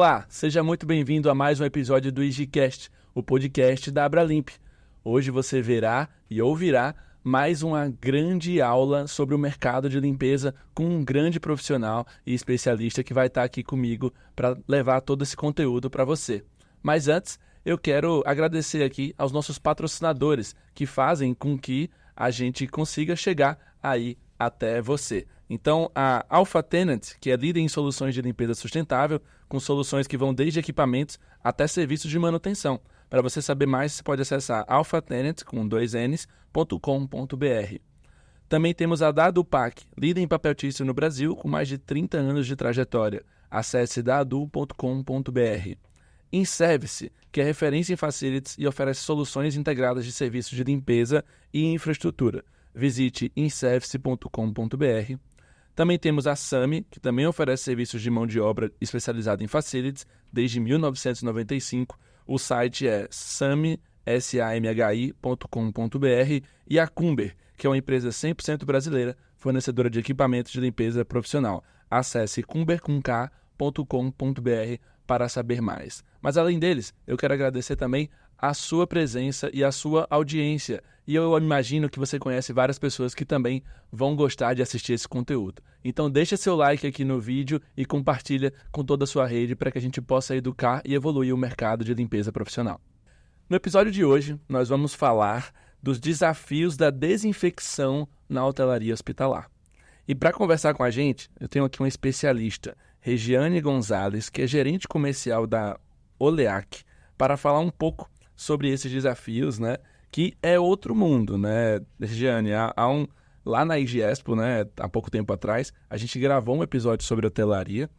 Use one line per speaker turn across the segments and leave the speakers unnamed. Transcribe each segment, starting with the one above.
Olá, seja muito bem-vindo a mais um episódio do EasyCast, o podcast da Abralimp. Hoje você verá e ouvirá mais uma grande aula sobre o mercado de limpeza com um grande profissional e especialista que vai estar aqui comigo para levar todo esse conteúdo para você. Mas antes, eu quero agradecer aqui aos nossos patrocinadores que fazem com que a gente consiga chegar aí até você. Então, a Alpha Tenant, que é líder em soluções de limpeza sustentável, com soluções que vão desde equipamentos até serviços de manutenção. Para você saber mais, você pode acessar alphatenant, com 2ns.com.br. Também temos a Dadupac, líder em papel tício no Brasil, com mais de 30 anos de trajetória. Acesse dadu.com.br. InService, que é referência em facilities e oferece soluções integradas de serviços de limpeza e infraestrutura. Visite inservice.com.br. Também temos a SAMI, que também oferece serviços de mão de obra especializada em facilities desde 1995. O site é samhi.com.br, e a Cumber, que é uma empresa 100% brasileira, fornecedora de equipamentos de limpeza profissional. Acesse cumber.com.br para saber mais. Mas além deles, eu quero agradecer também a sua presença e a sua audiência. E eu imagino que você conhece várias pessoas que também vão gostar de assistir esse conteúdo. Então deixa seu like aqui no vídeo e compartilha com toda a sua rede para que a gente possa educar e evoluir o mercado de limpeza profissional. No episódio de hoje, nós vamos falar dos desafios da desinfecção na hotelaria hospitalar. E para conversar com a gente, eu tenho aqui uma especialista, Regiane Gonzalez, que é gerente comercial da Oleac, para falar um pouco sobre esses desafios, né? Que é outro mundo, né, Regiane? Lá na IGESPO, né, há pouco tempo atrás, a gente gravou um episódio sobre hotelaria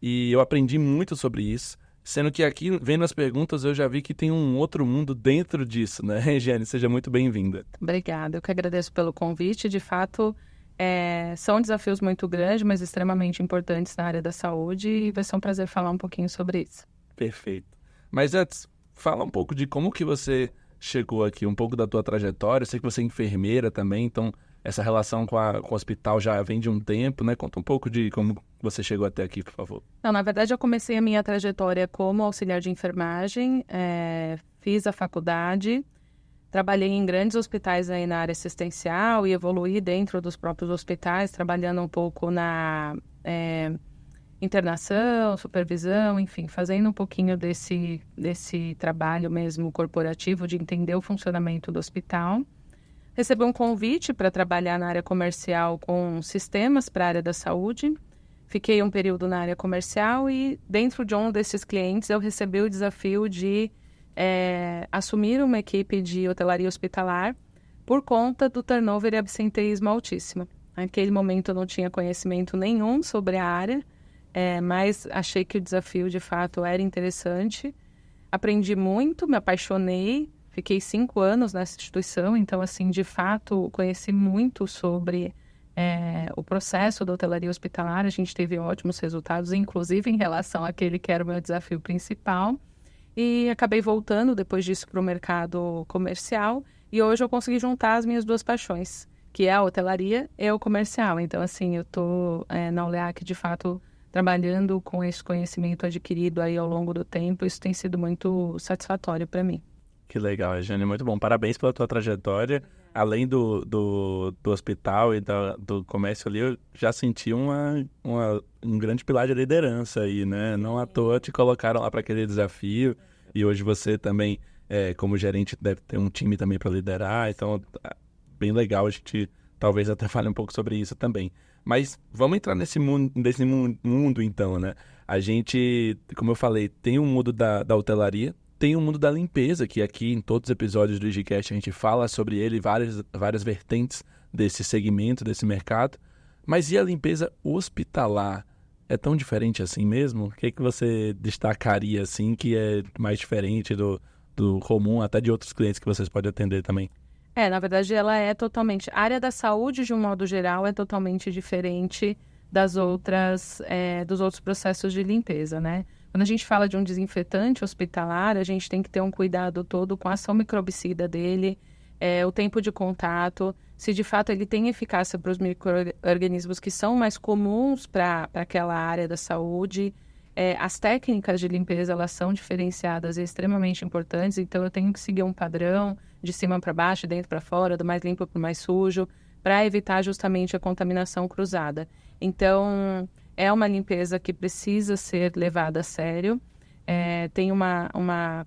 e eu aprendi muito sobre isso, sendo que aqui, vendo as perguntas, eu já vi que tem um outro mundo dentro disso, né? Regiane, seja muito bem-vinda.
Obrigada, eu que agradeço pelo convite. De fato, são desafios muito grandes, mas extremamente importantes na área da saúde, e vai ser um prazer falar um pouquinho sobre isso.
Perfeito. Mas antes, fala um pouco de como que você chegou aqui, um pouco da tua trajetória. Eu sei que você é enfermeira também, então essa relação com o hospital já vem de um tempo, né? Conta um pouco de como você chegou até aqui, por favor.
Não, na verdade, eu comecei a minha trajetória como auxiliar de enfermagem, fiz a faculdade, trabalhei em grandes hospitais aí na área assistencial e evoluí dentro dos próprios hospitais, trabalhando um pouco na internação, supervisão, enfim, fazendo um pouquinho desse trabalho mesmo corporativo de entender o funcionamento do hospital. Recebi um convite para trabalhar na área comercial com sistemas para a área da saúde. Fiquei um período na área comercial e dentro de um desses clientes eu recebi o desafio de assumir uma equipe de hotelaria hospitalar por conta do turnover e absenteísmo altíssimo. Naquele momento eu não tinha conhecimento nenhum sobre a área, mas achei que o desafio, de fato, era interessante. Aprendi muito, me apaixonei, fiquei 5 anos nessa instituição, então, assim, de fato, conheci muito sobre o processo da hotelaria hospitalar. A gente teve ótimos resultados, inclusive em relação àquele que era o meu desafio principal. E acabei voltando, depois disso, para o mercado comercial, e hoje eu consegui juntar as minhas duas paixões, que é a hotelaria e o comercial. Então, assim, eu estou na Oleac, de fato, trabalhando com esse conhecimento adquirido aí ao longo do tempo. Isso tem sido muito satisfatório para mim.
Que legal, Regiane, muito bom. Parabéns pela tua trajetória. Além do hospital e do comércio ali, eu já senti um grande pilar de liderança aí, né? Não à toa te colocaram lá para aquele desafio, e hoje você também, como gerente, deve ter um time também para liderar. Então, bem legal, a gente talvez até fale um pouco sobre isso também. Mas vamos entrar nesse mundo então, né? A gente, como eu falei, tem um mundo da hotelaria, tem um mundo da limpeza, que aqui em todos os episódios do EasyCast a gente fala sobre ele, várias vertentes desse segmento, desse mercado. Mas e a limpeza hospitalar? É tão diferente assim mesmo? O que você destacaria assim que é mais diferente do comum, até de outros clientes que vocês podem atender também?
Na verdade, ela é totalmente... A área da saúde, de um modo geral, é totalmente diferente dos outros processos de limpeza, né? Quando a gente fala de um desinfetante hospitalar, a gente tem que ter um cuidado todo com a ação microbicida dele, o tempo de contato, se de fato ele tem eficácia para os micro-organismos que são mais comuns para aquela área da saúde. As técnicas de limpeza, elas são diferenciadas e extremamente importantes, então eu tenho que seguir um padrão de cima para baixo, de dentro para fora, do mais limpo para o mais sujo, para evitar justamente a contaminação cruzada. Então, é uma limpeza que precisa ser levada a sério. Tem uma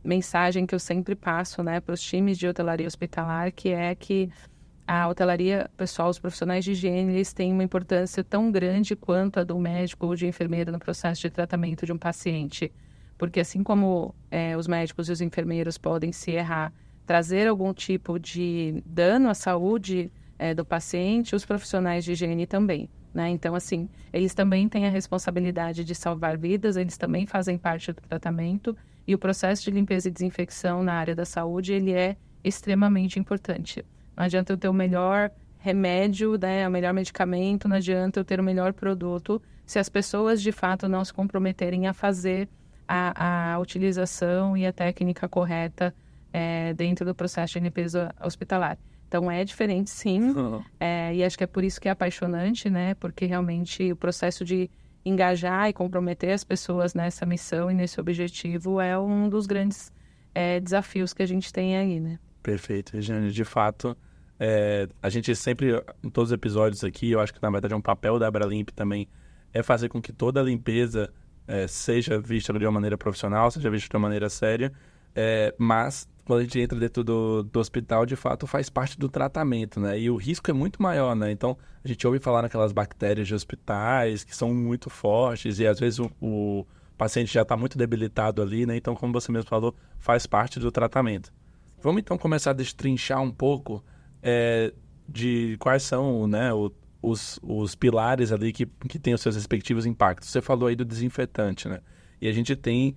mensagem que eu sempre passo, né, para os times de hotelaria hospitalar, que é que a hotelaria, pessoal, os profissionais de higiene, eles têm uma importância tão grande quanto a do médico ou de enfermeira no processo de tratamento de um paciente. Porque assim como os médicos e os enfermeiros podem se errar, trazer algum tipo de dano à saúde do paciente, os profissionais de higiene também, né? Então, assim, eles também têm a responsabilidade de salvar vidas, eles também fazem parte do tratamento, e o processo de limpeza e desinfecção na área da saúde, ele é extremamente importante. Não adianta eu ter o melhor remédio, né, o melhor medicamento, não adianta eu ter o melhor produto se as pessoas de fato não se comprometerem a fazer a utilização e a técnica correta dentro do processo de limpeza hospitalar. Então é diferente, sim, e acho que é por isso que é apaixonante, né, porque realmente o processo de engajar e comprometer as pessoas nessa missão e nesse objetivo é um dos grandes desafios que a gente tem aí, né.
Perfeito, Regiane. De fato, a gente sempre, em todos os episódios aqui, eu acho que na verdade é um papel da Abralimp também, é fazer com que toda a limpeza seja vista de uma maneira profissional, seja vista de uma maneira séria, mas quando a gente entra dentro do hospital, de fato, faz parte do tratamento, né? E o risco é muito maior, né? Então, a gente ouve falar naquelas bactérias de hospitais que são muito fortes e às vezes o paciente já está muito debilitado ali, né? Então, como você mesmo falou, faz parte do tratamento. Vamos então começar a destrinchar um pouco de quais são, né, os pilares ali que têm os seus respectivos impactos. Você falou aí do desinfetante, né? E a gente tem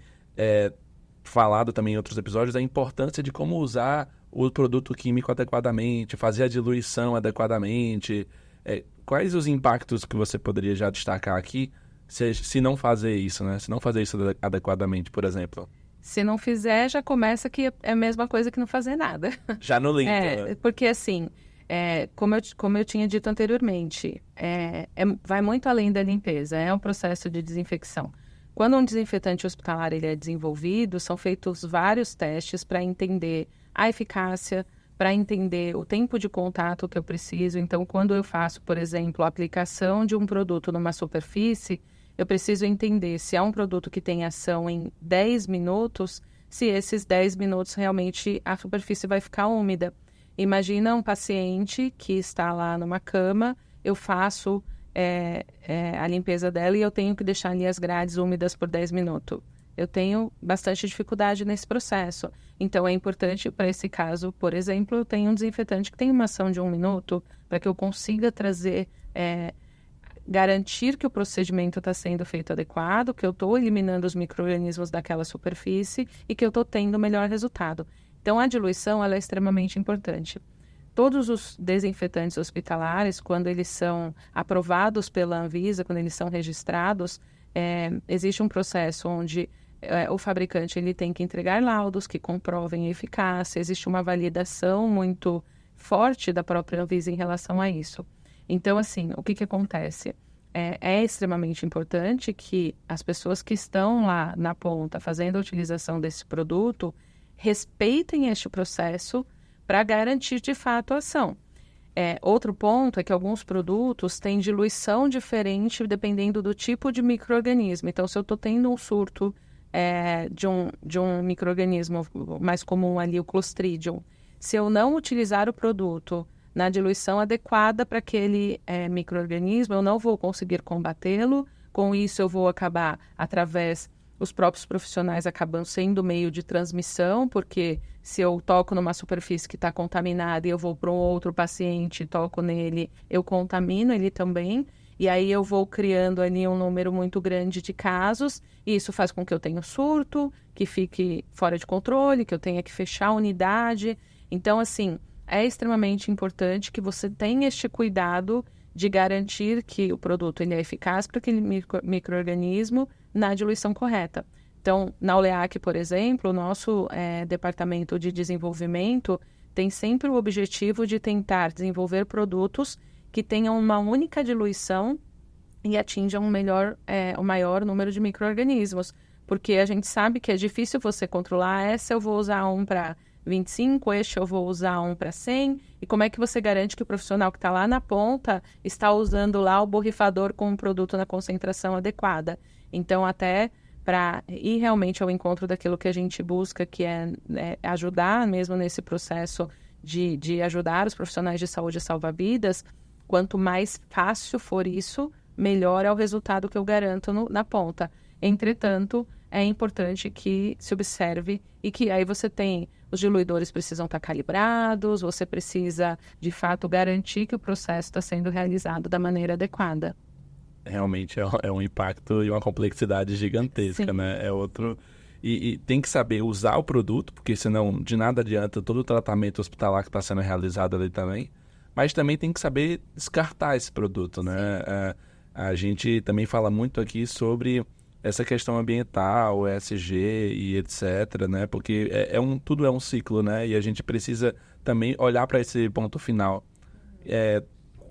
falado também em outros episódios da importância de como usar o produto químico adequadamente, fazer a diluição adequadamente. Quais os impactos que você poderia já destacar aqui se não fazer isso, né? Se não fazer isso adequadamente, por exemplo.
Se não fizer, já começa que é a mesma coisa que não fazer nada.
Já não limpa. Né?
Porque assim, como eu tinha dito anteriormente, vai muito além da limpeza, é um processo de desinfecção. Quando um desinfetante hospitalar ele é desenvolvido, são feitos vários testes para entender a eficácia, para entender o tempo de contato que eu preciso. Então, quando eu faço, por exemplo, a aplicação de um produto numa superfície, eu preciso entender se é um produto que tem ação em 10 minutos, se esses 10 minutos realmente a superfície vai ficar úmida. Imagina um paciente que está lá numa cama, eu faço a limpeza dela e eu tenho que deixar ali as grades úmidas por 10 minutos. Eu tenho bastante dificuldade nesse processo. Então, é importante para esse caso, por exemplo, eu tenho um desinfetante que tem uma ação de 1 minuto para que eu consiga trazer... garantir que o procedimento está sendo feito adequado, que eu estou eliminando os micro-organismos daquela superfície e que eu estou tendo o melhor resultado. Então, a diluição ela é extremamente importante. Todos os desinfetantes hospitalares, quando eles são aprovados pela Anvisa, quando eles são registrados, existe um processo onde o fabricante ele tem que entregar laudos que comprovem a eficácia, existe uma validação muito forte da própria Anvisa em relação a isso. Então, assim, o que acontece? É extremamente importante que as pessoas que estão lá na ponta fazendo a utilização desse produto respeitem este processo para garantir de fato a ação. Outro ponto é que alguns produtos têm diluição diferente dependendo do tipo de micro-organismo. Então, se eu estou tendo um surto de um micro-organismo mais comum ali, o Clostridium, se eu não utilizar o produto na diluição adequada para aquele micro-organismo, eu não vou conseguir combatê-lo. Com isso, eu vou acabar, os próprios profissionais acabam sendo meio de transmissão, porque se eu toco numa superfície que está contaminada e eu vou para um outro paciente, toco nele, eu contamino ele também. E aí eu vou criando ali um número muito grande de casos, e isso faz com que eu tenha um surto, que fique fora de controle, que eu tenha que fechar a unidade. Então, assim... é extremamente importante que você tenha este cuidado de garantir que o produto ele é eficaz para aquele micro-organismo na diluição correta. Então, na Oleac, por exemplo, o nosso departamento de desenvolvimento tem sempre o objetivo de tentar desenvolver produtos que tenham uma única diluição e atinjam o maior número de micro-organismos. Porque a gente sabe que é difícil você controlar, essa eu vou usar um para 25, este eu vou usar um para 100, e como é que você garante que o profissional que está lá na ponta está usando lá o borrifador com um produto na concentração adequada? Então, até para ir realmente ao encontro daquilo que a gente busca, que é ajudar mesmo nesse processo de ajudar os profissionais de saúde a salvar vidas, quanto mais fácil for isso, melhor é o resultado que eu garanto na ponta. Entretanto, é importante que se observe e que aí você tem, os diluidores precisam estar calibrados, você precisa, de fato, garantir que o processo está sendo realizado da maneira adequada.
Realmente é um impacto e uma complexidade gigantesca,
Sim.
né? É outro... E tem que saber usar o produto, porque senão de nada adianta todo o tratamento hospitalar que está sendo realizado ali também. Mas também tem que saber descartar esse produto, né? A gente também fala muito aqui sobre essa questão ambiental, ESG e etc, né? Porque tudo é um ciclo, né? E a gente precisa também olhar para esse ponto final.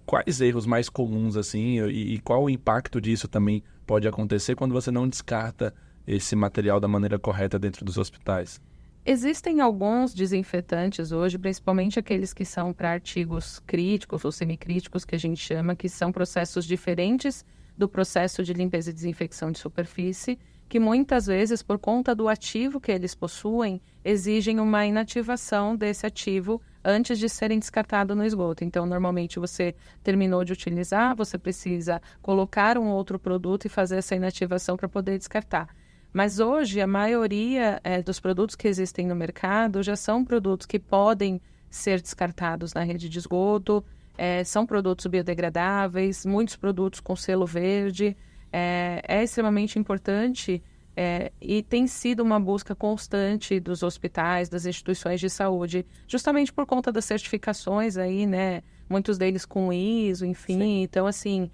Quais erros mais comuns, assim, e qual o impacto disso também pode acontecer quando você não descarta esse material da maneira correta dentro dos hospitais?
Existem alguns desinfetantes hoje, principalmente aqueles que são para artigos críticos ou semicríticos, que a gente chama, que são processos diferentes do processo de limpeza e desinfecção de superfície, que muitas vezes, por conta do ativo que eles possuem, exigem uma inativação desse ativo antes de serem descartados no esgoto. Então, normalmente, você terminou de utilizar, você precisa colocar um outro produto e fazer essa inativação para poder descartar. Mas hoje, a maioria dos produtos que existem no mercado já são produtos que podem ser descartados na rede de esgoto, são produtos biodegradáveis, muitos produtos com selo verde. É extremamente importante e tem sido uma busca constante dos hospitais, das instituições de saúde, justamente por conta das certificações aí, né? Muitos deles com ISO, enfim. Sim. Então, assim,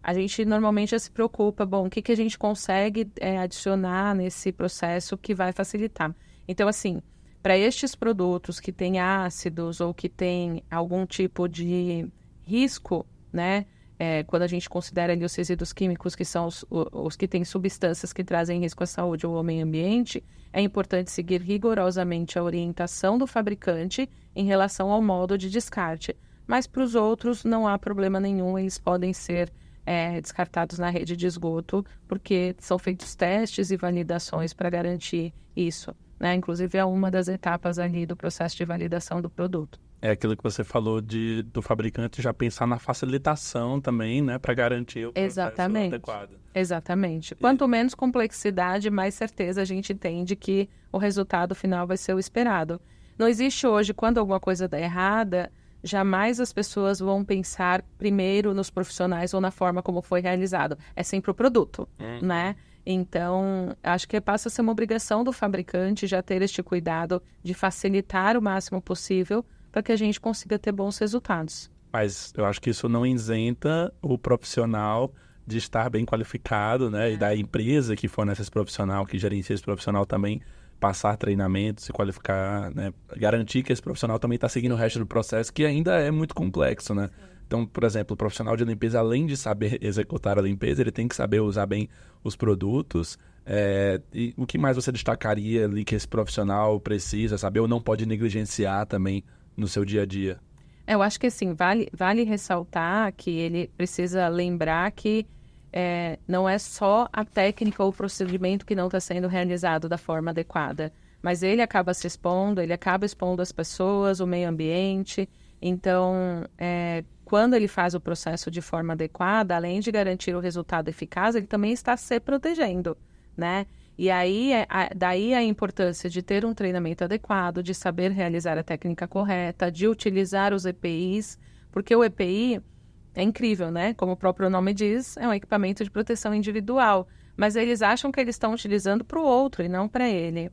a gente normalmente já se preocupa, bom, o que a gente consegue adicionar nesse processo que vai facilitar. Então, assim, para estes produtos que têm ácidos ou que têm algum tipo de risco, né? Quando a gente considera ali os resíduos químicos, que são os que têm substâncias que trazem risco à saúde ou ao meio ambiente, é importante seguir rigorosamente a orientação do fabricante em relação ao modo de descarte. Mas para os outros não há problema nenhum, eles podem ser descartados na rede de esgoto, porque são feitos testes e validações para garantir isso, né? Inclusive é uma das etapas ali do processo de validação do produto.
É aquilo que você falou do fabricante já pensar na facilitação também, né, para garantir o processo adequado.
Exatamente. Quanto menos complexidade, mais certeza a gente tem de que o resultado final vai ser o esperado. Não existe hoje, quando alguma coisa dá errada, jamais as pessoas vão pensar primeiro nos profissionais ou na forma como foi realizado. É sempre o produto, né? Então, acho que passa a ser uma obrigação do fabricante já ter este cuidado de facilitar o máximo possível para que a gente consiga ter bons resultados.
Mas eu acho que isso não isenta o profissional de estar bem qualificado, né? E da empresa que fornece esse profissional, que gerencia esse profissional também, passar treinamento, se qualificar, né? Garantir que esse profissional também está seguindo o resto do processo, que ainda é muito complexo, né? Então, por exemplo, o profissional de limpeza, além de saber executar a limpeza, ele tem que saber usar bem os produtos. E o que mais você destacaria ali que esse profissional precisa saber ou não pode negligenciar também no seu dia a dia?
Eu acho que, assim, vale ressaltar que ele precisa lembrar que não é só a técnica ou o procedimento que não está sendo realizado da forma adequada, mas ele acaba se expondo, ele acaba expondo as pessoas, o meio ambiente. Então, quando ele faz o processo de forma adequada, além de garantir o resultado eficaz, ele também está se protegendo, né? E aí, daí a importância de ter um treinamento adequado, de saber realizar a técnica correta, de utilizar os EPIs, porque o EPI é incrível, né? Como o próprio nome diz, é um equipamento de proteção individual, mas eles acham que eles estão utilizando para o outro e não para ele.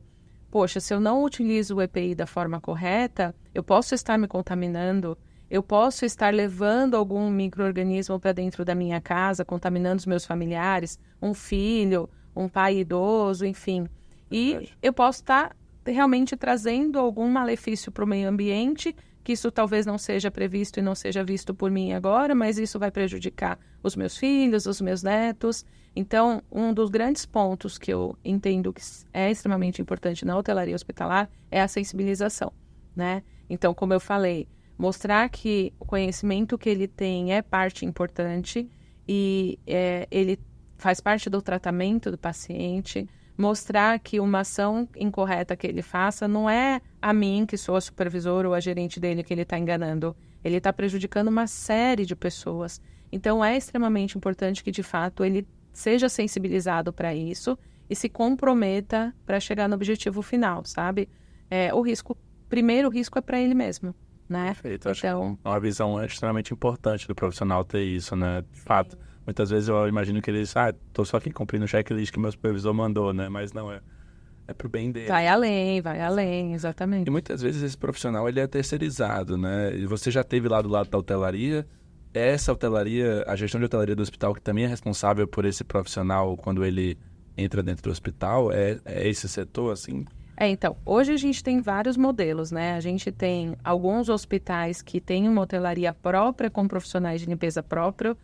Poxa, se eu não utilizo o EPI da forma correta, eu posso estar me contaminando, eu posso estar levando algum micro-organismo para dentro da minha casa, contaminando os meus familiares, um filho, um pai idoso, enfim. E eu posso estar realmente trazendo algum malefício para o meio ambiente que isso talvez não seja previsto e não seja visto por mim agora, mas isso vai prejudicar os meus filhos, os meus netos. Então, um dos grandes pontos que eu entendo que é extremamente importante na hotelaria hospitalar é a sensibilização, né? Então, como eu falei, mostrar que o conhecimento que ele tem é parte importante e ele faz parte do tratamento do paciente, mostrar que uma ação incorreta que ele faça não é a mim, que sou a supervisora ou a gerente dele, que ele está enganando. Ele está prejudicando uma série de pessoas. Então, é extremamente importante que, de fato, ele seja sensibilizado para isso e se comprometa para chegar no objetivo final, sabe? Primeiro risco é para ele mesmo, né?
Perfeito. Acho que é uma visão extremamente importante do profissional ter isso, né? De fato. Muitas vezes eu imagino que eles, tô só aqui cumprindo o checklist que meu supervisor mandou, né? Mas não, é pro bem dele.
Vai além, exatamente.
E muitas vezes esse profissional, ele é terceirizado, né? E você já teve lá do lado da hotelaria, essa hotelaria, a gestão de hotelaria do hospital, que também é responsável por esse profissional quando ele entra dentro do hospital, é esse setor, assim?
Então, hoje a gente tem vários modelos, né? A gente tem alguns hospitais que têm uma hotelaria própria com profissionais de limpeza próprio,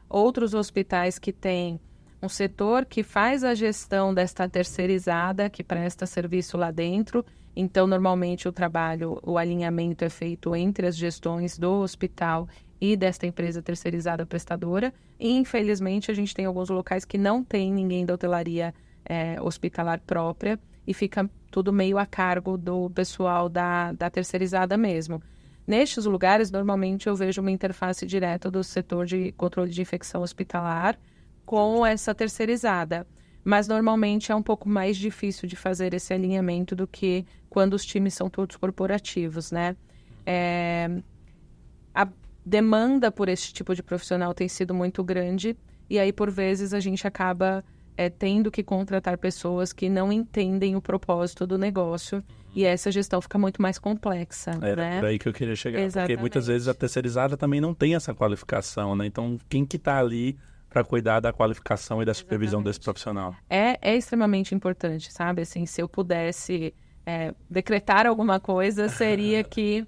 outros hospitais que têm um setor que faz a gestão desta terceirizada, que presta serviço lá dentro. Então, normalmente o alinhamento é feito entre as gestões do hospital e desta empresa terceirizada prestadora. E, infelizmente, a gente tem alguns locais que não tem ninguém da hotelaria hospitalar própria e fica tudo meio a cargo do pessoal da terceirizada mesmo. Nestes lugares, normalmente eu vejo uma interface direta do setor de controle de infecção hospitalar com essa terceirizada. Mas normalmente é um pouco mais difícil de fazer esse alinhamento do que quando os times são todos corporativos, né? A demanda por esse tipo de profissional tem sido muito grande e aí, por vezes, a gente acaba tendo que contratar pessoas que não entendem o propósito do negócio e essa gestão fica muito mais complexa,
né?
Por
aí que eu queria chegar.
Exatamente.
Porque muitas vezes a terceirizada também não tem essa qualificação, né? Então, quem que está ali para cuidar da qualificação e da supervisão desse profissional?
É extremamente importante, sabe? Assim, se eu pudesse decretar alguma coisa, seria que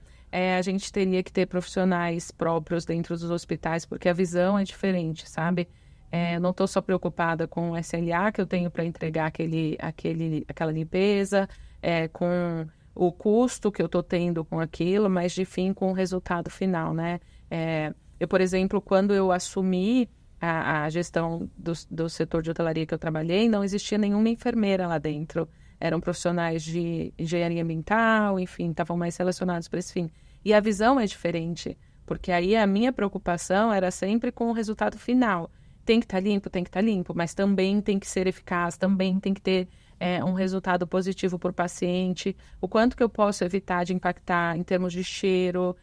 a gente teria que ter profissionais próprios dentro dos hospitais, porque a visão é diferente, sabe? Eu não estou só preocupada com o SLA que eu tenho para entregar aquela limpeza, com o custo que eu estou tendo com aquilo, mas de fim com o resultado final, né? Eu, por exemplo, quando eu assumi a gestão do setor de hotelaria que eu trabalhei, não existia nenhuma enfermeira lá dentro. Eram profissionais de engenharia ambiental, enfim, estavam mais relacionados para esse fim. E a visão é diferente, porque aí a minha preocupação era sempre com o resultado final. Tem que estar limpo, mas também tem que ser eficaz, também tem que ter um resultado positivo para o paciente, o quanto que eu posso evitar de impactar em termos de cheiro,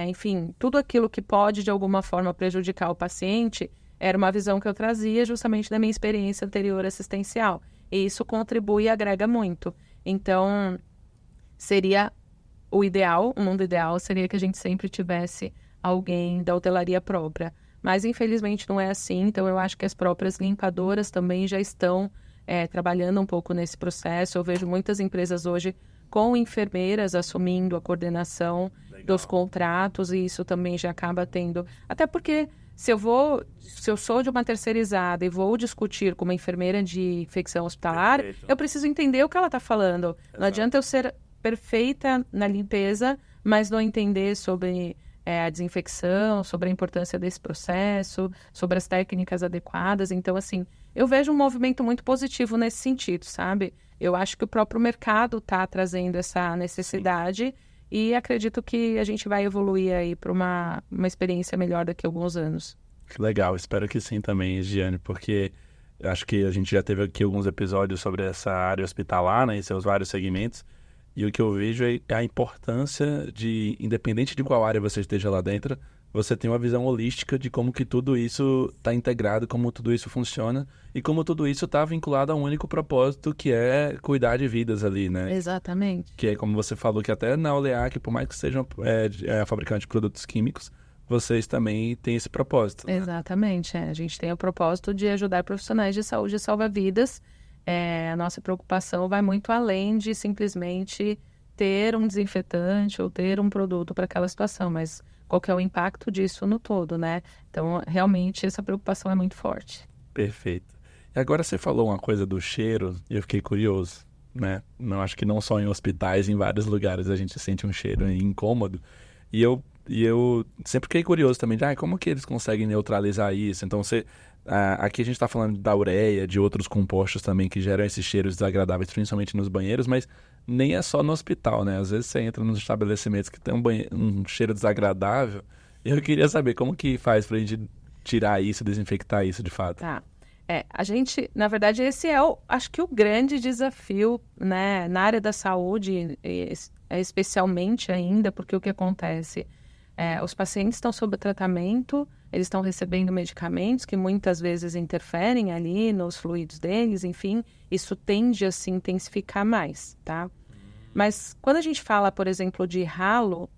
enfim, tudo aquilo que pode de alguma forma prejudicar o paciente, era uma visão que eu trazia justamente da minha experiência anterior assistencial, e isso contribui e agrega muito. Então, seria o mundo ideal seria que a gente sempre tivesse alguém da hotelaria própria. Mas, infelizmente, não é assim. Então, eu acho que as próprias limpadoras também já estão trabalhando um pouco nesse processo. Eu vejo muitas empresas hoje com enfermeiras assumindo a coordenação dos contratos e isso também já acaba tendo... Até porque se eu sou de uma terceirizada e vou discutir com uma enfermeira de infecção hospitalar, eu preciso entender o que ela está falando. Exato. Não adianta eu ser perfeita na limpeza, mas não entender sobre... a desinfecção, sobre a importância desse processo, sobre as técnicas adequadas. Então, assim, eu vejo um movimento muito positivo nesse sentido, sabe? Eu acho que o próprio mercado está trazendo essa necessidade e acredito que a gente vai evoluir aí para uma experiência melhor daqui a alguns anos.
Que legal, espero que sim também, Giane, porque acho que a gente já teve aqui alguns episódios sobre essa área hospitalar, né, e seus vários segmentos. E o que eu vejo é a importância de, independente de qual área você esteja lá dentro, você tem uma visão holística de como que tudo isso está integrado, como tudo isso funciona e como tudo isso está vinculado a um único propósito, que é cuidar de vidas ali, né?
Exatamente.
Que é como você falou, que até na Oleac, por mais que sejam fabricante de produtos químicos, vocês também têm esse propósito. Né?
Exatamente. A gente tem o propósito de ajudar profissionais de saúde a salvar vidas. A nossa preocupação vai muito além de simplesmente ter um desinfetante ou ter um produto para aquela situação, mas qual que é o impacto disso no todo, né? Então, realmente, essa preocupação é muito forte.
Perfeito. E agora você falou uma coisa do cheiro e eu fiquei curioso, né? Não, acho que não só em hospitais, em vários lugares a gente sente um cheiro incômodo. E eu sempre fiquei curioso também de como que eles conseguem neutralizar isso. Então, aqui a gente está falando da ureia, de outros compostos também que geram esses cheiros desagradáveis, principalmente nos banheiros, mas nem é só no hospital, né? Às vezes você entra nos estabelecimentos que tem um cheiro desagradável e eu queria saber como que faz pra gente tirar isso, desinfectar isso de fato.
Tá. A gente, na verdade, esse é, acho que o grande desafio, né, na área da saúde, especialmente ainda, porque o que acontece? Os pacientes estão sob tratamento, eles estão recebendo medicamentos que muitas vezes interferem ali nos fluidos deles, enfim, isso tende a se intensificar mais, tá? Mas quando a gente fala, por exemplo, de ralo,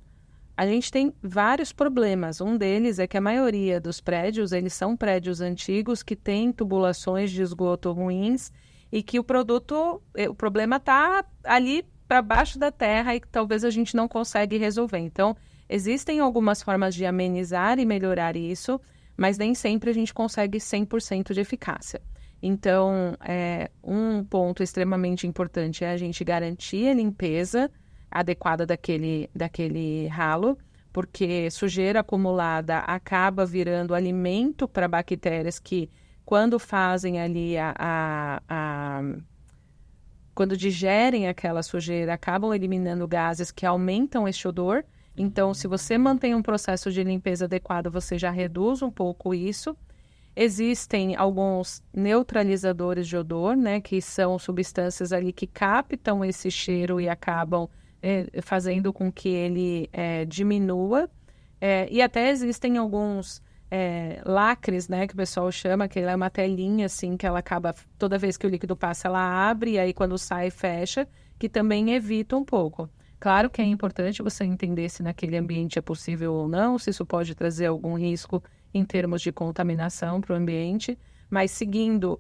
a gente tem vários problemas. Um deles é que a maioria dos prédios, eles são prédios antigos que têm tubulações de esgoto ruins e que o problema está ali para baixo da terra e que talvez a gente não consegue resolver. Então, existem algumas formas de amenizar e melhorar isso, mas nem sempre a gente consegue 100% de eficácia. Então, um ponto extremamente importante é a gente garantir a limpeza adequada daquele ralo, porque sujeira acumulada acaba virando alimento para bactérias que, quando fazem ali quando digerem aquela sujeira, acabam eliminando gases que aumentam esse odor. Então, se você mantém um processo de limpeza adequado, você já reduz um pouco isso. Existem alguns neutralizadores de odor, né, que são substâncias ali que captam esse cheiro e acabam fazendo com que ele diminua. E até existem alguns lacres, né, que o pessoal chama, que ela é uma telinha, assim, que ela acaba, toda vez que o líquido passa, ela abre, e aí quando sai, fecha, que também evita um pouco. Claro que é importante você entender se naquele ambiente é possível ou não, se isso pode trazer algum risco em termos de contaminação para o ambiente, mas seguindo,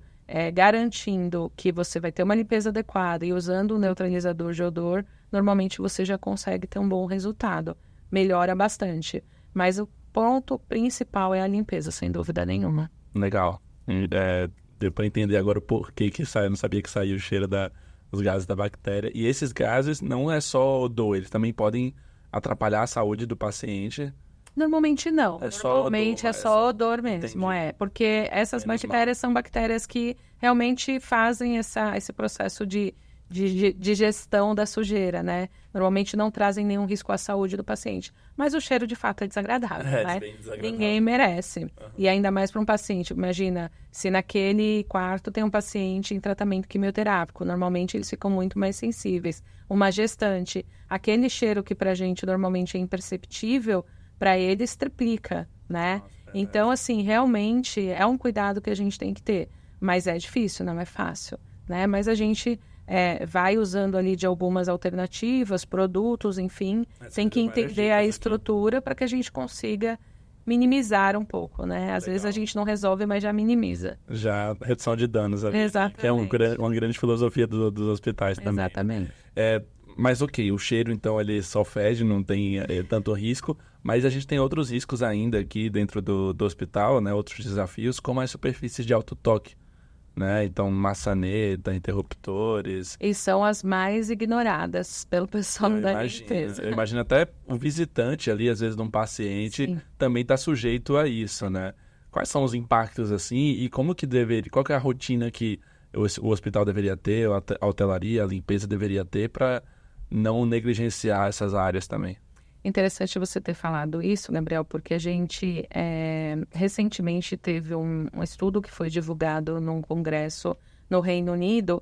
garantindo que você vai ter uma limpeza adequada e usando um neutralizador de odor, normalmente você já consegue ter um bom resultado. Melhora bastante. Mas o ponto principal é a limpeza, sem dúvida nenhuma.
Legal. Deu para entender agora o porquê que sai. Eu não sabia que saía o cheiro dos gases da bactéria. E esses gases não é só odor, eles também podem atrapalhar a saúde do paciente.
Normalmente não.
Normalmente
é só odor mesmo, porque essas bactérias são bactérias que realmente fazem esse processo de digestão da sujeira, né? Normalmente não trazem nenhum risco à saúde do paciente. Mas o cheiro, de fato, é desagradável, né?
Bem desagradável.
Ninguém merece. Uhum. E ainda mais para um paciente. Imagina, se naquele quarto tem um paciente em tratamento quimioterápico, normalmente eles ficam muito mais sensíveis. Uma gestante, aquele cheiro que pra gente normalmente é imperceptível, para eles triplica, né? Nossa, então, assim, realmente é um cuidado que a gente tem que ter. Mas é difícil, não é fácil, né? Mas a gente vai usando ali de algumas alternativas, produtos, enfim. Tem que entender a estrutura para que a gente consiga minimizar um pouco, né? Às vezes a gente não resolve, mas já minimiza.
Já redução de danos.
Exatamente.
Que é uma grande filosofia dos hospitais também.
Exatamente.
Mas ok, o cheiro então ele só fede, não tem tanto risco, mas a gente tem outros riscos ainda aqui dentro do hospital, né? Outros desafios, como as superfícies de alto toque, né? Então, maçaneta, interruptores.
E são as mais ignoradas pelo pessoal da limpeza.
Eu imagino até o visitante ali, às vezes, de um paciente, sim, também está sujeito a isso, né? Quais são os impactos, assim, e qual que é a rotina que o hospital deveria ter, a hotelaria, a limpeza deveria ter para não negligenciar essas áreas também?
Interessante você ter falado isso, Gabriel, porque a gente recentemente teve um estudo que foi divulgado num congresso no Reino Unido,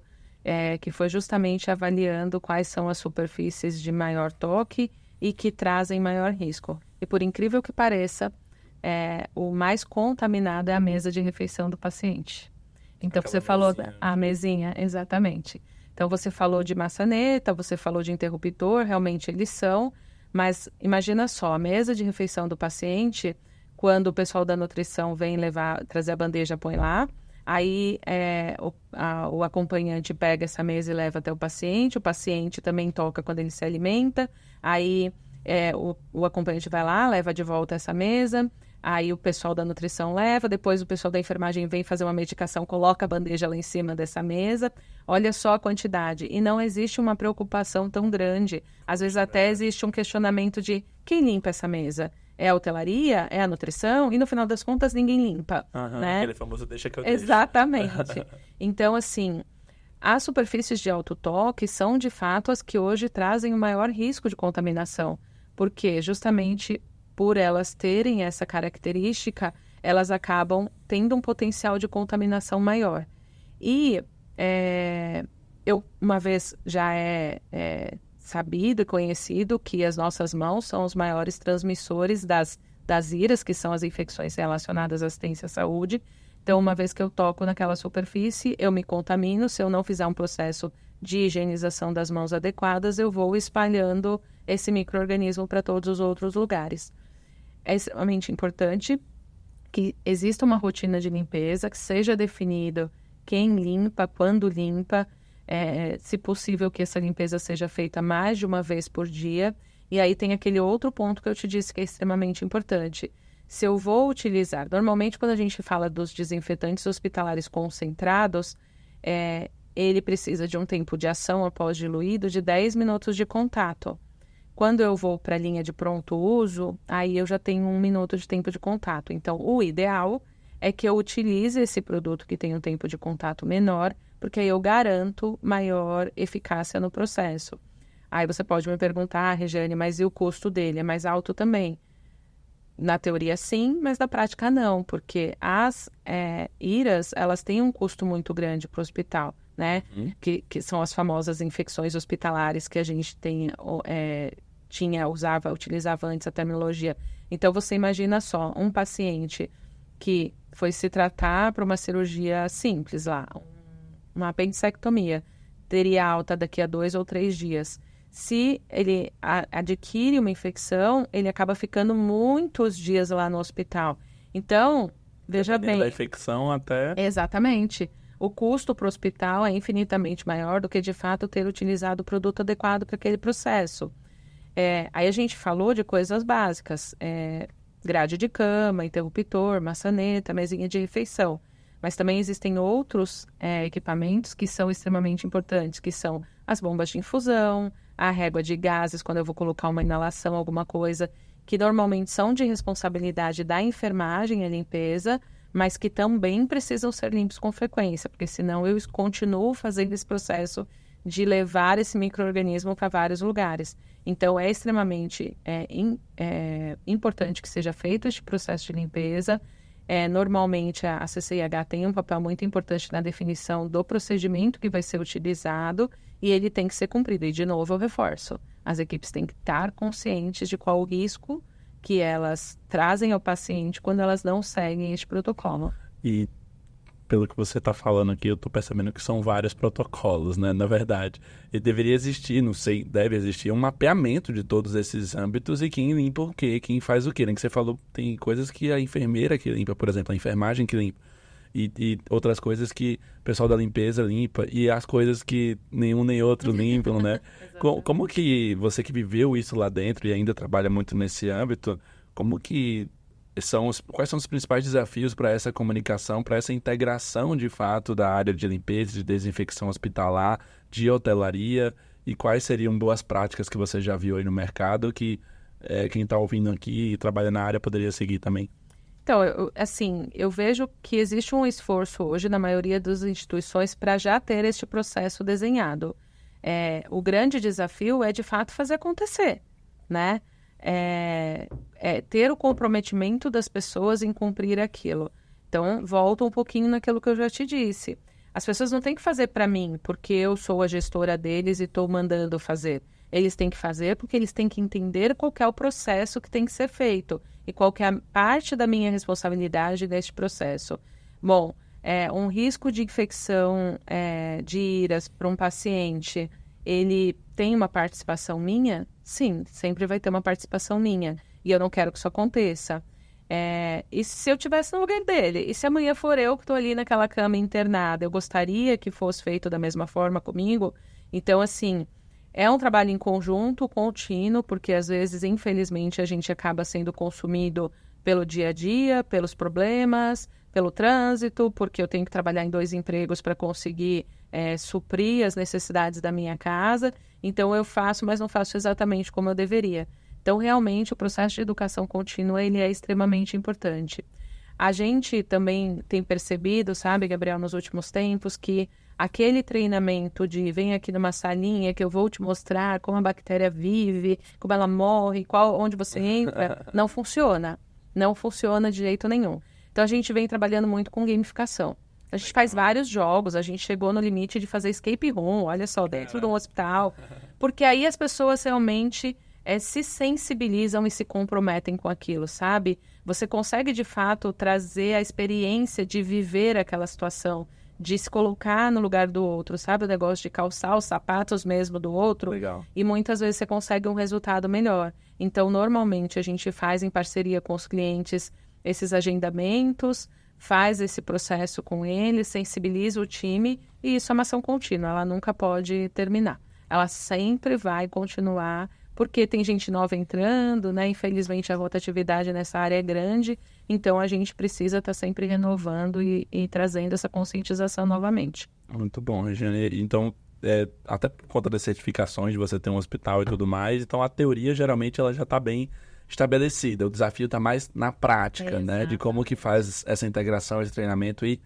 que foi justamente avaliando quais são as superfícies de maior toque e que trazem maior risco. E por incrível que pareça, o mais contaminado é a mesa de refeição do paciente. Então, você falou a mesinha, exatamente. Então, você falou de maçaneta, você falou de interruptor, realmente eles são. Mas imagina só, a mesa de refeição do paciente, quando o pessoal da nutrição vem trazer a bandeja, põe lá, Aí o acompanhante pega essa mesa e leva até o paciente também toca quando ele se alimenta, aí o acompanhante vai lá, leva de volta essa mesa, aí o pessoal da nutrição leva, depois o pessoal da enfermagem vem fazer uma medicação, coloca a bandeja lá em cima dessa mesa, olha só a quantidade, e não existe uma preocupação tão grande, às vezes até existe um questionamento de quem limpa essa mesa? É a hotelaria? É a nutrição? E no final das contas ninguém limpa, né?
Aquele famoso deixa que eu deixo.
Exatamente. Então, assim, as superfícies de alto toque são, de fato, as que hoje trazem o maior risco de contaminação, porque justamente por elas terem essa característica, elas acabam tendo um potencial de contaminação maior. E uma vez já sabido e conhecido que as nossas mãos são os maiores transmissores das IRAs, que são as infecções relacionadas à assistência à saúde. Então, uma vez que eu toco naquela superfície, eu me contamino. Se eu não fizer um processo de higienização das mãos adequadas, eu vou espalhando esse micro-organismo para todos os outros lugares. É extremamente importante que exista uma rotina de limpeza, que seja definido quem limpa, quando limpa, se possível que essa limpeza seja feita mais de uma vez por dia. E aí tem aquele outro ponto que eu te disse que é extremamente importante. Se eu vou utilizar, normalmente quando a gente fala dos desinfetantes hospitalares concentrados, ele precisa de um tempo de ação após diluído de 10 minutos de contato. Quando eu vou para a linha de pronto uso, aí eu já tenho 1 minuto de tempo de contato. Então, o ideal é que eu utilize esse produto que tem um tempo de contato menor, porque aí eu garanto maior eficácia no processo. Aí você pode me perguntar, Regiane, mas e o custo dele? É mais alto também? Na teoria, sim, mas na prática, não, porque as IRAs, elas têm um custo muito grande para o hospital, né? Que são as famosas infecções hospitalares que a gente utilizava antes a terminologia. Então, você imagina só, um paciente que foi se tratar para uma cirurgia simples lá, uma apendicectomia, teria alta daqui a 2 ou 3 dias. Se ele adquire uma infecção, ele acaba ficando muitos dias lá no hospital. Então, veja bem...
da infecção até...
Exatamente. O custo para o hospital é infinitamente maior do que, de fato, ter utilizado o produto adequado para aquele processo. Aí a gente falou de coisas básicas, grade de cama, interruptor, maçaneta, mesinha de refeição. Mas também existem outros equipamentos que são extremamente importantes, que são as bombas de infusão, a régua de gases, quando eu vou colocar uma inalação, alguma coisa, que normalmente são de responsabilidade da enfermagem e limpeza, mas que também precisam ser limpos com frequência, porque senão eu continuo fazendo esse processo de levar esse micro-organismo para vários lugares. Então, é extremamente importante que seja feito este processo de limpeza. Normalmente, a CCIH tem um papel muito importante na definição do procedimento que vai ser utilizado e ele tem que ser cumprido. E, de novo, eu reforço, as equipes têm que estar conscientes de qual o risco que elas trazem ao paciente quando elas não seguem este protocolo.
E pelo que você está falando aqui, eu estou percebendo que são vários protocolos, né? Na verdade, e deveria existir, não sei, deve existir um mapeamento de todos esses âmbitos e quem limpa o quê, quem faz o quê, né? Que você falou, tem coisas que a enfermeira que limpa, por exemplo, a enfermagem que limpa, e outras coisas que o pessoal da limpeza limpa, e as coisas que nenhum nem outro limpam, né? Como que você que viveu isso lá dentro e ainda trabalha muito nesse âmbito, quais são os principais desafios para essa comunicação, para essa integração de fato da área de limpeza, de desinfecção hospitalar, de hotelaria, e quais seriam boas práticas que você já viu aí no mercado que quem está ouvindo aqui e trabalha na área poderia seguir também?
Então, eu vejo que existe um esforço hoje na maioria das instituições para já ter este processo desenhado. O grande desafio é, de fato, fazer acontecer, né? Ter o comprometimento das pessoas em cumprir aquilo. Então, volto um pouquinho naquilo que eu já te disse. As pessoas não têm que fazer para mim, porque eu sou a gestora deles e estou mandando fazer. Eles têm que fazer porque eles têm que entender qual que é o processo que tem que ser feito e qual que é a parte da minha responsabilidade neste processo. Bom, um risco de infecção de IRAS para um paciente, ele tem uma participação minha? Sim, sempre vai ter uma participação minha. E eu não quero que isso aconteça. E se eu tivesse no lugar dele? E se amanhã for eu que estou ali naquela cama internada? Eu gostaria que fosse feito da mesma forma comigo? Então, assim, é um trabalho em conjunto, contínuo, porque às vezes, infelizmente, a gente acaba sendo consumido pelo dia a dia, pelos problemas, pelo trânsito, porque eu tenho que trabalhar em 2 empregos para conseguir suprir as necessidades da minha casa. Então, eu faço, mas não faço exatamente como eu deveria. Então, realmente, o processo de educação contínua, ele é extremamente importante. A gente também tem percebido, sabe, Gabriel, nos últimos tempos, que aquele treinamento de vem aqui numa salinha que eu vou te mostrar como a bactéria vive, como ela morre, onde você entra, não funciona. Não funciona de jeito nenhum. Então, a gente vem trabalhando muito com gamificação. A gente faz vários jogos, a gente chegou no limite de fazer escape room, olha só, dentro de um hospital, porque aí as pessoas realmente se sensibilizam e se comprometem com aquilo, sabe? Você consegue, de fato, trazer a experiência de viver aquela situação, de se colocar no lugar do outro, sabe? O negócio de calçar os sapatos mesmo do outro.
Legal.
E muitas vezes você consegue um resultado melhor. Então, normalmente, a gente faz em parceria com os clientes esses agendamentos, faz esse processo com eles, sensibiliza o time, e isso é uma ação contínua, ela nunca pode terminar. Ela sempre vai continuar, porque tem gente nova entrando, né? Infelizmente, a rotatividade nessa área é grande, então a gente precisa estar sempre renovando e trazendo essa conscientização novamente.
Muito bom, Regiane. Então, até por conta das certificações de você ter um hospital e tudo mais, então a teoria, geralmente, ela já está bem estabelecida. O desafio está mais na prática, né? De como que faz essa integração, esse treinamento e,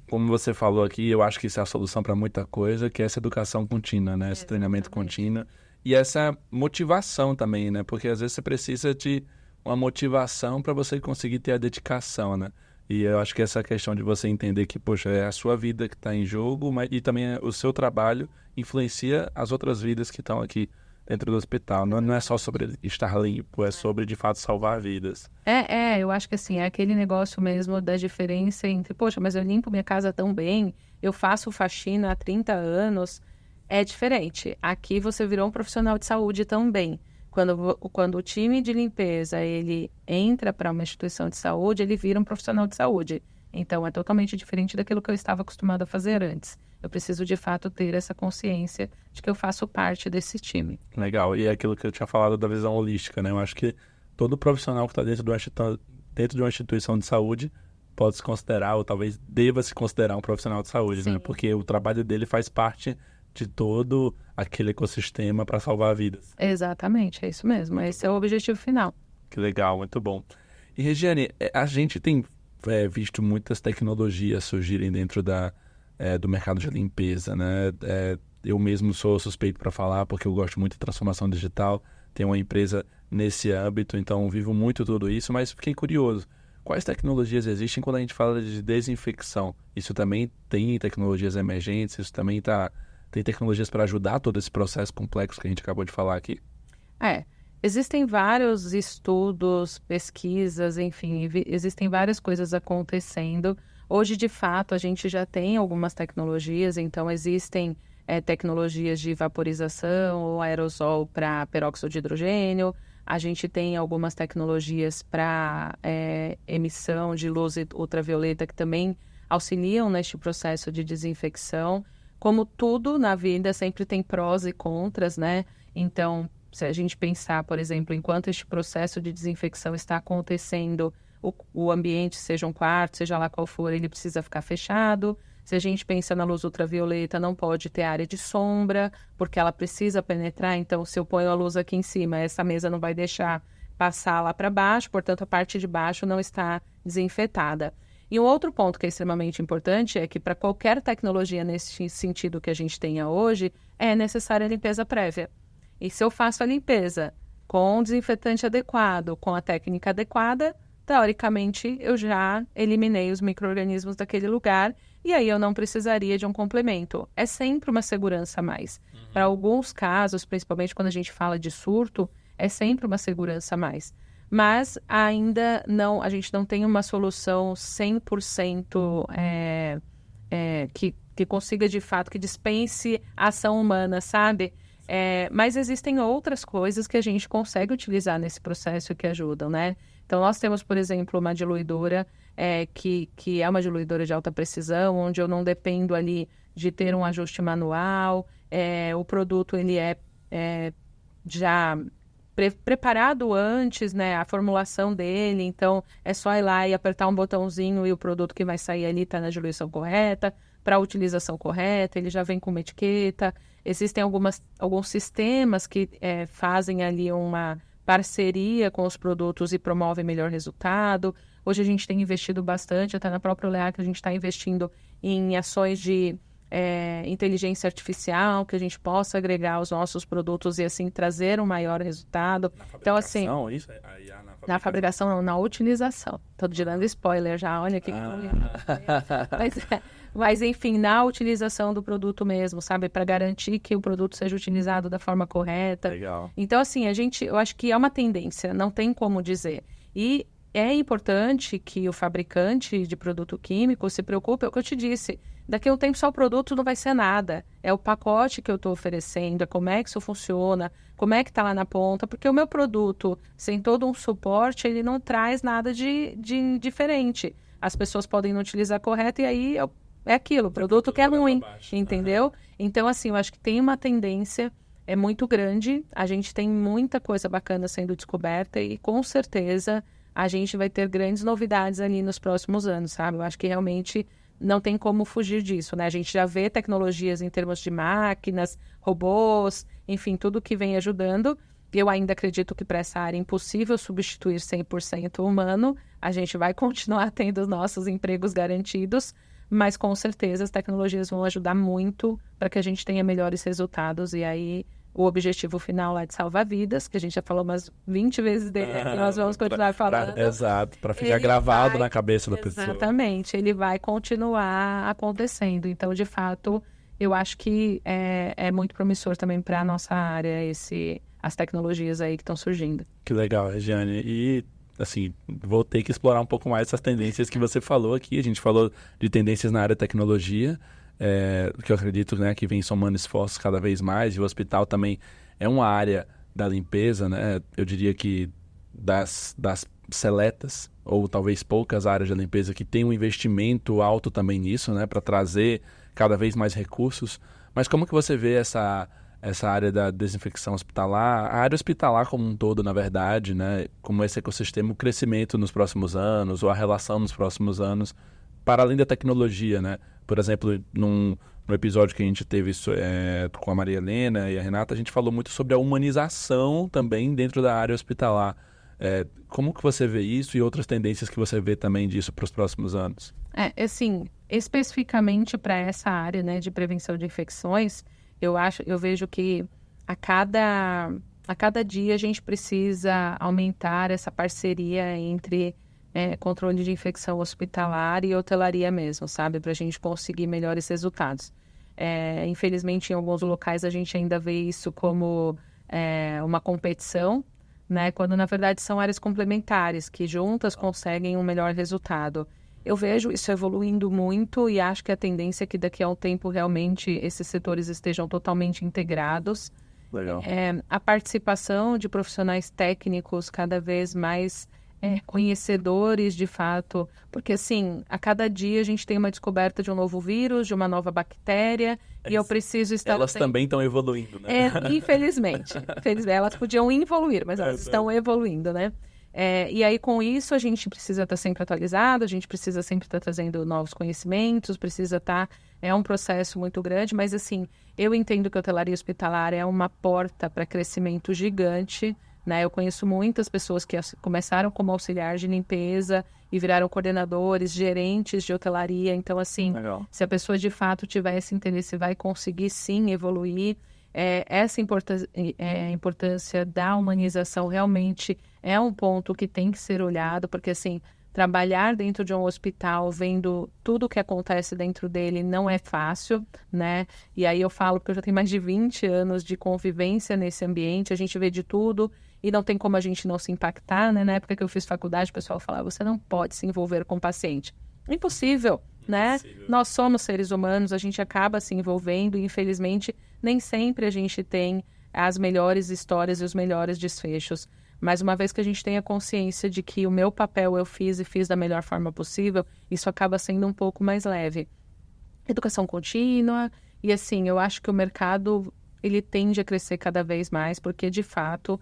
como você falou aqui, eu acho que isso é a solução para muita coisa, que é essa educação contínua, né? Esse treinamento contínuo. E essa motivação também, né? Porque às vezes você precisa de uma motivação para você conseguir ter a dedicação, né? E eu acho que essa questão de você entender que, poxa, é a sua vida que está em jogo, e também o seu trabalho influencia as outras vidas que estão aqui dentro do hospital. Não é só sobre estar limpo, é sobre, de fato, salvar vidas.
Eu acho que assim, é aquele negócio mesmo da diferença entre, poxa, mas eu limpo minha casa tão bem, eu faço faxina há 30 anos... É diferente. Aqui você virou um profissional de saúde também. Quando o time de limpeza ele entra para uma instituição de saúde, ele vira um profissional de saúde. Então, é totalmente diferente daquilo que eu estava acostumado a fazer antes. Eu preciso, de fato, ter essa consciência de que eu faço parte desse time.
Legal. E é aquilo que eu tinha falado da visão holística, né? Eu acho que todo profissional que está dentro de uma instituição de saúde pode se considerar, ou talvez deva se considerar um profissional de saúde,
Sim.
né? Porque o trabalho dele faz parte de todo aquele ecossistema para salvar vidas.
Exatamente, é isso mesmo. Esse é o objetivo final.
Que legal, muito bom. E, Regiane, a gente tem visto muitas tecnologias surgirem dentro do mercado de limpeza, né? Eu mesmo sou suspeito para falar, porque eu gosto muito de transformação digital, tenho uma empresa nesse âmbito, então vivo muito tudo isso, mas fiquei curioso. Quais tecnologias existem quando a gente fala de desinfecção? Isso também tem tecnologias emergentes? Isso também tem tecnologias para ajudar todo esse processo complexo que a gente acabou de falar aqui?
Existem vários estudos, pesquisas, enfim, existem várias coisas acontecendo. Hoje, de fato, a gente já tem algumas tecnologias, então existem tecnologias de vaporização ou aerosol para peróxido de hidrogênio. A gente tem algumas tecnologias para emissão de luz ultravioleta que também auxiliam neste processo de desinfecção. Como tudo na vida, sempre tem prós e contras, né? Então, se a gente pensar, por exemplo, enquanto este processo de desinfecção está acontecendo, o ambiente, seja um quarto, seja lá qual for, ele precisa ficar fechado. Se a gente pensa na luz ultravioleta, não pode ter área de sombra, porque ela precisa penetrar. Então, se eu ponho a luz aqui em cima, essa mesa não vai deixar passar lá para baixo, portanto, a parte de baixo não está desinfetada. E um outro ponto que é extremamente importante é que para qualquer tecnologia nesse sentido que a gente tenha hoje, é necessária a limpeza prévia. E se eu faço a limpeza com o desinfetante adequado, com a técnica adequada, teoricamente eu já eliminei os micro-organismos daquele lugar e aí eu não precisaria de um complemento. É sempre uma segurança a mais. Para alguns casos, principalmente quando a gente fala de surto, é sempre uma segurança a mais. Mas ainda não, a gente não tem uma solução 100% que consiga de fato, que dispense a ação humana, sabe? Mas existem outras coisas que a gente consegue utilizar nesse processo que ajudam, né? Então, nós temos, por exemplo, uma diluidora que é uma diluidora de alta precisão, onde eu não dependo ali de ter um ajuste manual, o produto ele é já preparado antes, né, a formulação dele, então é só ir lá e apertar um botãozinho e o produto que vai sair ali está na diluição correta, para a utilização correta, ele já vem com uma etiqueta. Existem alguns sistemas que fazem ali uma parceria com os produtos e promovem melhor resultado. Hoje a gente tem investido bastante, até na própria Olear, que a gente está investindo em ações de inteligência artificial, que a gente possa agregar aos nossos produtos e assim trazer um maior resultado. Então, assim,
isso?
na fabricação não, na utilização. Estou te dando spoiler já, olha que mas, enfim, na utilização do produto mesmo, sabe? Para garantir que o produto seja utilizado da forma correta.
Legal.
Então, assim, eu acho que é uma tendência, não tem como dizer. E é importante que o fabricante de produto químico se preocupe, é o que eu te disse, daqui a um tempo só o produto não vai ser nada. É o pacote que eu estou oferecendo, é como é que isso funciona, como é que está lá na ponta, porque o meu produto, sem todo um suporte, ele não traz nada de diferente. As pessoas podem não utilizar correto e aí é aquilo, o produto que é ruim, entendeu? Então, assim, eu acho que tem uma tendência muito grande, a gente tem muita coisa bacana sendo descoberta e, com certeza, a gente vai ter grandes novidades ali nos próximos anos, sabe? Eu acho que realmente não tem como fugir disso, né? A gente já vê tecnologias em termos de máquinas, robôs, enfim, tudo que vem ajudando. Eu ainda acredito que para essa área é impossível substituir 100% o humano. A gente vai continuar tendo os nossos empregos garantidos, mas com certeza as tecnologias vão ajudar muito para que a gente tenha melhores resultados. E aí o objetivo final lá de salvar vidas, que a gente já falou umas 20 vezes dele, que nós vamos continuar falando.
Exato, para ficar gravado na cabeça da pessoa.
Exatamente, ele vai continuar acontecendo. Então, de fato, eu acho que é muito promissor também para a nossa área as tecnologias aí que estão surgindo.
Que legal, Regiane. E, assim, vou ter que explorar um pouco mais essas tendências que você falou aqui. A gente falou de tendências na área de tecnologia, que eu acredito, né, que vem somando esforços cada vez mais. E o hospital também é uma área da limpeza, né? Eu diria que das seletas, ou talvez poucas áreas de limpeza que tem um investimento alto também nisso, né, para trazer cada vez mais recursos. Mas como que você vê essa área da desinfecção hospitalar, a área hospitalar como um todo, na verdade, né, como esse ecossistema, o crescimento nos próximos anos, ou a relação nos próximos anos, para além da tecnologia, né? Por exemplo, no episódio que a gente teve com a Maria Helena e a Renata, a gente falou muito sobre a humanização também dentro da área hospitalar. Como que você vê isso e outras tendências que você vê também disso para os próximos anos?
Assim, especificamente para essa área, né, de prevenção de infecções, eu vejo que a cada dia a gente precisa aumentar essa parceria entre controle de infecção hospitalar e hotelaria mesmo, sabe? Para a gente conseguir melhores resultados. Infelizmente, em alguns locais a gente ainda vê isso como uma competição, né? Quando na verdade são áreas complementares que juntas conseguem um melhor resultado. Eu vejo isso evoluindo muito e acho que a tendência é que daqui a um tempo realmente esses setores estejam totalmente integrados.
Legal.
A participação de profissionais técnicos cada vez mais conhecedores de fato, porque assim, a cada dia a gente tem uma descoberta de um novo vírus, de uma nova bactéria, e eu preciso estar...
Elas também estão evoluindo, né?
Infelizmente. Elas podiam evoluir, mas elas estão evoluindo, né? E aí, com isso, a gente precisa estar sempre atualizado, a gente precisa sempre estar trazendo novos conhecimentos, precisa estar... É um processo muito grande, mas assim, eu entendo que a hotelaria hospitalar é uma porta para crescimento gigante, né? Eu conheço muitas pessoas que começaram como auxiliar de limpeza e viraram coordenadores, gerentes de hotelaria. Então, assim,
legal.
Se a pessoa de fato tiver esse interesse, vai conseguir sim evoluir. Essa importância da humanização realmente é um ponto que tem que ser olhado, porque assim, trabalhar dentro de um hospital, vendo tudo o que acontece dentro dele, não é fácil, né? E aí eu falo porque eu já tenho mais de 20 anos de convivência nesse ambiente, a gente vê de tudo e não tem como a gente não se impactar, né? Na época que eu fiz faculdade, o pessoal falava, você não pode se envolver com o paciente. Impossível, né? Nós somos seres humanos, a gente acaba se envolvendo e, infelizmente, nem sempre a gente tem as melhores histórias e os melhores desfechos. Mas uma vez que a gente tenha consciência de que o meu papel eu fiz e fiz da melhor forma possível, isso acaba sendo um pouco mais leve. Educação contínua, e assim, eu acho que o mercado ele tende a crescer cada vez mais, porque de fato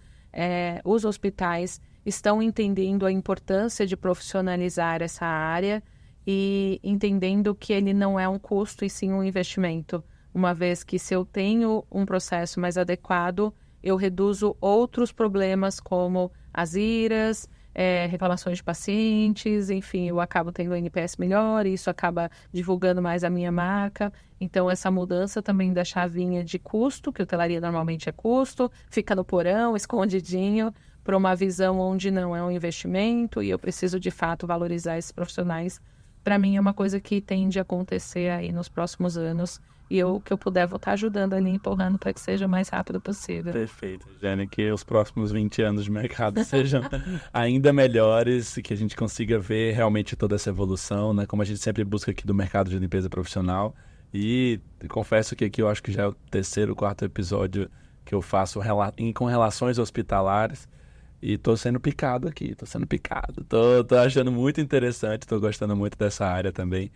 os hospitais estão entendendo a importância de profissionalizar essa área e entendendo que ele não é um custo e sim um investimento. Uma vez que se eu tenho um processo mais adequado, eu reduzo outros problemas como as IRAs, reclamações de pacientes, enfim, eu acabo tendo um NPS melhor e isso acaba divulgando mais a minha marca. Então, essa mudança também da chavinha de custo, que hotelaria normalmente é custo, fica no porão, escondidinho, para uma visão onde não é um investimento e eu preciso, de fato, valorizar esses profissionais. Para mim, é uma coisa que tende a acontecer aí nos próximos anos e o que eu puder, vou estar ajudando ali, empurrando para que seja o mais rápido possível.
Perfeito, Jane, que os próximos 20 anos de mercado sejam ainda melhores e que a gente consiga ver realmente toda essa evolução, né? Como a gente sempre busca aqui do mercado de limpeza profissional. E confesso que aqui eu acho que já é o terceiro, quarto episódio que eu faço com relações hospitalares. E tô sendo picado aqui, tô achando muito interessante, tô gostando muito dessa área também.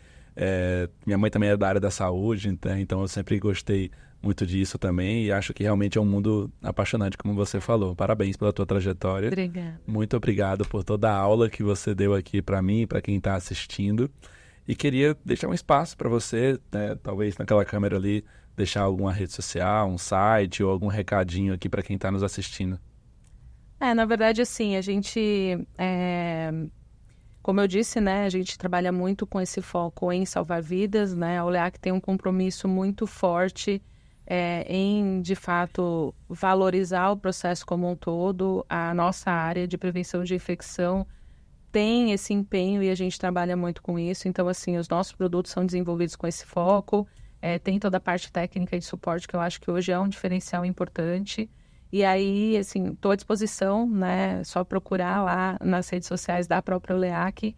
Minha mãe também é da área da saúde, então eu sempre gostei muito disso também e acho que realmente é um mundo apaixonante, como você falou. Parabéns pela tua trajetória.
Obrigada.
Muito obrigado por toda a aula que você deu aqui para mim e para quem está assistindo. E queria deixar um espaço para você, né, talvez naquela câmera ali, deixar alguma rede social, um site ou algum recadinho aqui para quem está nos assistindo.
Na verdade, assim, a gente, como eu disse, né, a gente trabalha muito com esse foco em salvar vidas, né, a Oleac tem um compromisso muito forte em, de fato, valorizar o processo como um todo. A nossa área de prevenção de infecção tem esse empenho e a gente trabalha muito com isso, então, assim, os nossos produtos são desenvolvidos com esse foco, tem toda a parte técnica e de suporte que eu acho que hoje é um diferencial importante. E aí, assim, estou à disposição, né? Só procurar lá nas redes sociais da própria Oleac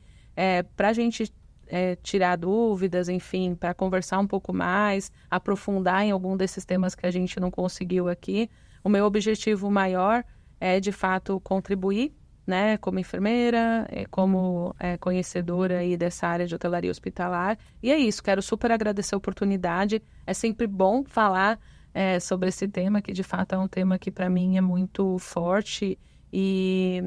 para a gente tirar dúvidas, enfim, para conversar um pouco mais, aprofundar em algum desses temas que a gente não conseguiu aqui. O meu objetivo maior é, de fato, contribuir, né? Como enfermeira, como conhecedora aí dessa área de hotelaria hospitalar. E é isso, quero super agradecer a oportunidade. É sempre bom falar sobre esse tema, que de fato é um tema que para mim é muito forte e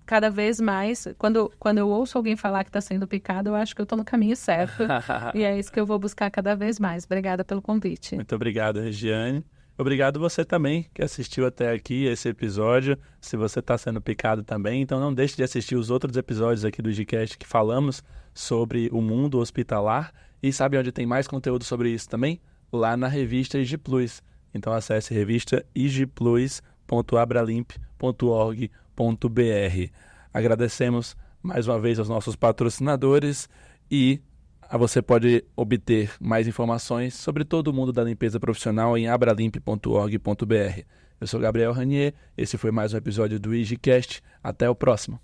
cada vez mais, quando eu ouço alguém falar que está sendo picado, eu acho que eu estou no caminho certo e é isso que eu vou buscar cada vez mais. Obrigada pelo convite.
Muito obrigado, Regiane. Obrigado você também que assistiu até aqui esse episódio. Se você está sendo picado também, então não deixe de assistir os outros episódios aqui do IGCast que falamos sobre o mundo hospitalar. E sabe onde tem mais conteúdo sobre isso também? Lá na revista IGPlus. Então acesse revista igplus.abralimp.org.br. Agradecemos mais uma vez aos nossos patrocinadores e você pode obter mais informações sobre todo o mundo da limpeza profissional em abralimp.org.br. Eu sou Gabriel Ranier, esse foi mais um episódio do IGCast. Até o próximo.